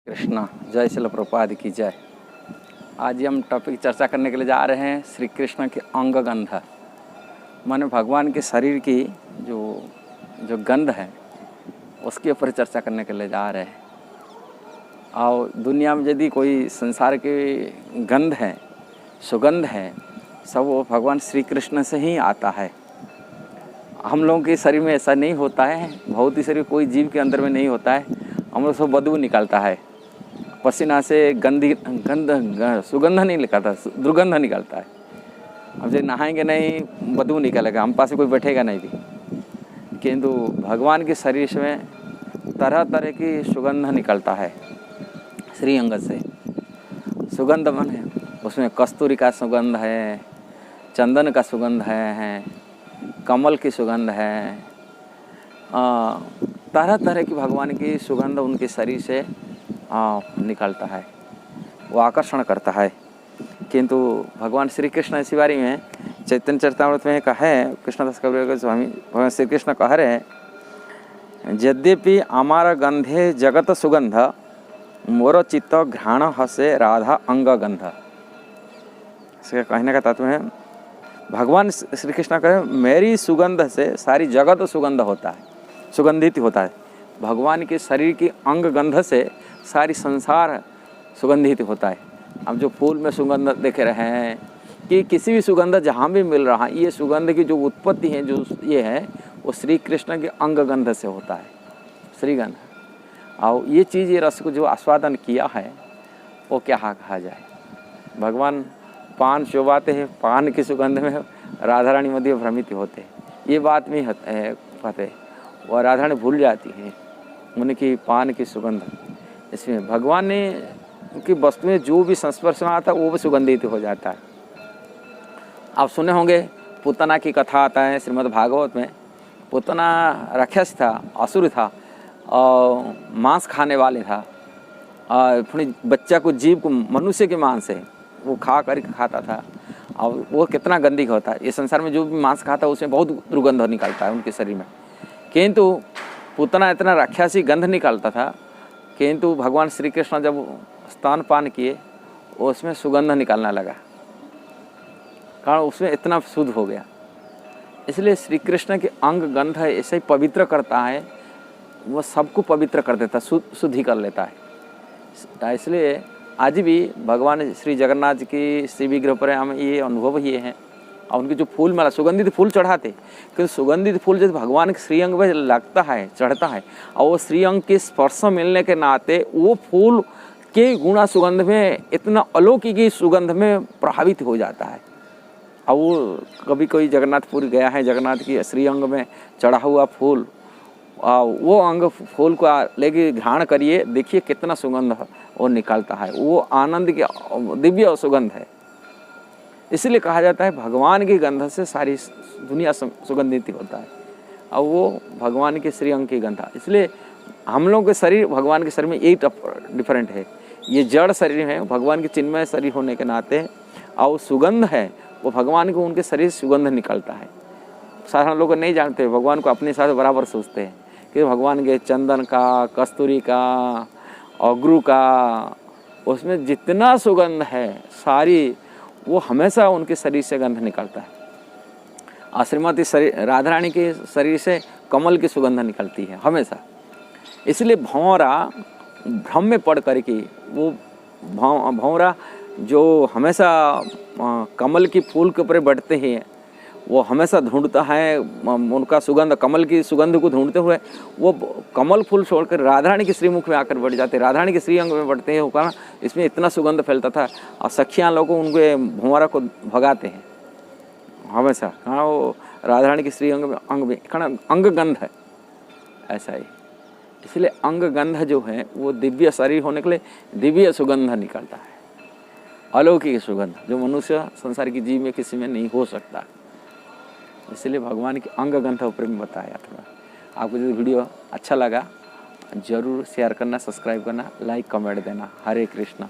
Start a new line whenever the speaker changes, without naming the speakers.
कृष्णा जय शिल प्रभुपाद की जय। आज हम टॉपिक चर्चा करने के लिए जा रहे हैं श्री कृष्ण के अंग गंध, माने भगवान के शरीर की जो गंध है उसके ऊपर चर्चा करने के लिए जा रहे हैं। और दुनिया में यदि कोई संसार की गंध है, सुगंध है, सब वो भगवान श्री कृष्ण से ही आता है। हम लोगों के शरीर में ऐसा नहीं होता है, भौतिक शरीर कोई जीव के अंदर में नहीं होता है। हम लोग सब बदबू निकलता है, पसीना से सुगंध नहीं निकलता, दुर्गंध निकलता है। अब जब नहाएंगे नहीं बदबू निकलेगा, हम पास कोई बैठेगा नहीं भी। किंतु भगवान के शरीर में तरह तरह की सुगंध निकलता है। श्री अंग से सुगंध मन है, उसमें कस्तूरी का सुगंध है, चंदन का सुगंध है, कमल की सुगंध है, तरह तरह की भगवान की सुगंध उनके शरीर से निकलता है, वो आकर्षण करता है। किंतु भगवान श्री कृष्ण इसी बारे में चैतन्य चरितामृत में कहा है, कृष्णदास कविराज स्वामी भगवान श्री कृष्ण कह रहे हैं, यद्यपि आमार गंधे जगत सुगंध मोर चित्त घ्राण हसे राधा अंग गंध। इसके कहने का तत्व है, भगवान श्री कृष्ण कहे मेरी सुगंध से सारी जगत सुगंध होता है, सुगंधित होता है। भगवान के शरीर की अंग गंध से सारी संसार सुगंधित होता है। अब जो फूल में सुगंध देख रहे हैं कि किसी भी सुगंध जहाँ भी मिल रहा है, ये सुगंध की जो उत्पत्ति है, जो ये है, वो श्री कृष्ण के अंग गंध से होता है, श्रीगंध। और ये चीज़, ये रस को जो आस्वादन किया है वो क्या कहा जाए। भगवान पान चोबाते हैं, पान की सुगंध में राधा रानी मध्य भ्रमित होते हैं, ये बात भी कहते, और राधा रानी भूल जाती है उनकी पान की सुगंध। इसमें भगवान ने की वस्तुएं जो भी संस्पर्श में आता है वो भी सुगंधित हो जाता है। आप सुने होंगे पूतना की कथा आता है श्रीमद् भागवत में। पूतना राक्षस था, असुर था, और मांस खाने वाले था, और अपने बच्चा को, जीव को, मनुष्य के मांस है वो खा कर खाता था। और वो कितना गंदी होता है, ये संसार में जो भी मांस खाता है उसमें बहुत दुर्गंध निकलता है उनके शरीर में। किंतु पूतना इतना राक्षसी गंध निकलता था, किंतु भगवान श्री कृष्ण जब स्तनपान किए उसमें सुगंध निकलने लगा, कारण उसमें इतना शुद्ध हो गया। इसलिए श्री कृष्ण के अंग गंध है, ऐसे ही पवित्र करता है, वो सबको पवित्र कर देता है, शुद्धि कर लेता है। इसलिए आज भी भगवान श्री जगन्नाथ की श्री विग्रह पर हम ये अनुभव ही है। और उनके जो फूल माला, सुगंधित फूल चढ़ाते, क्योंकि सुगंधित फूल जब भगवान के श्रीअंग में लगता है, चढ़ता है, और वो श्रीअंग के स्पर्श मिलने के नाते वो फूल के गुणा सुगंध में इतना अलौकिक सुगंध में प्रभावित हो जाता है। और वो कभी कोई जगन्नाथपुर गया है, जगन्नाथ की श्रीअंग में चढ़ा हुआ फूल, वो अंग फूल को लेके घ्राण करिए, देखिए कितना सुगंध वो निकलता है, वो आनंद की दिव्य सुगंध है। इसलिए कहा जाता है भगवान की गंध से सारी दुनिया सुगंधित होता है, और वो भगवान के श्रीअंग की गंध। इसलिए हम लोगों के शरीर भगवान के शरीर में यही डिफरेंट है, ये जड़ शरीर है, भगवान के चिन्मय शरीर होने के नाते, और सुगंध है वो भगवान को, उनके शरीर से सुगंध निकलता है। साधारण लोग नहीं जानते, भगवान को अपने साथ बराबर सोचते हैं कि भगवान के चंदन का, कस्तूरी का, अगरू का, उसमें जितना सुगंध है सारी वो हमेशा उनके शरीर से गंध निकलता है। श्रीमती राधा रानी के शरीर से कमल की सुगंध निकलती है हमेशा। इसलिए भंवरा भ्रम में पड़ करके, वो भंवरा जो हमेशा कमल की फूल के ऊपर बैठते हैं, वो हमेशा ढूंढता है उनका सुगंध, कमल की सुगंध को ढूंढते हुए वो कमल फूल छोड़कर राधा रानी के श्रीमुख में आकर बैठ जाते, राधा रानी के श्रीअंग में बैठते हैं। वो कारण इसमें इतना सुगंध फैलता था, और सखियाँ लोग उनके भंवरा को भगाते हैं हमेशा। हाँ, वो राधा रानी के श्रीअंग में अंग गंध है ऐसा ही। इसलिए अंग गंध जो है वो दिव्य शरीर होने के लिए दिव्य सुगंध निकलता है, अलौकिक सुगंध, जो मनुष्य संसार की जीव में किसी में नहीं हो सकता। इसलिए भगवान के अंग गंध ऊपर में बताया थोड़ा। आपको जो वीडियो अच्छा लगा जरूर शेयर करना, सब्सक्राइब करना, लाइक कमेंट देना। हरे कृष्णा।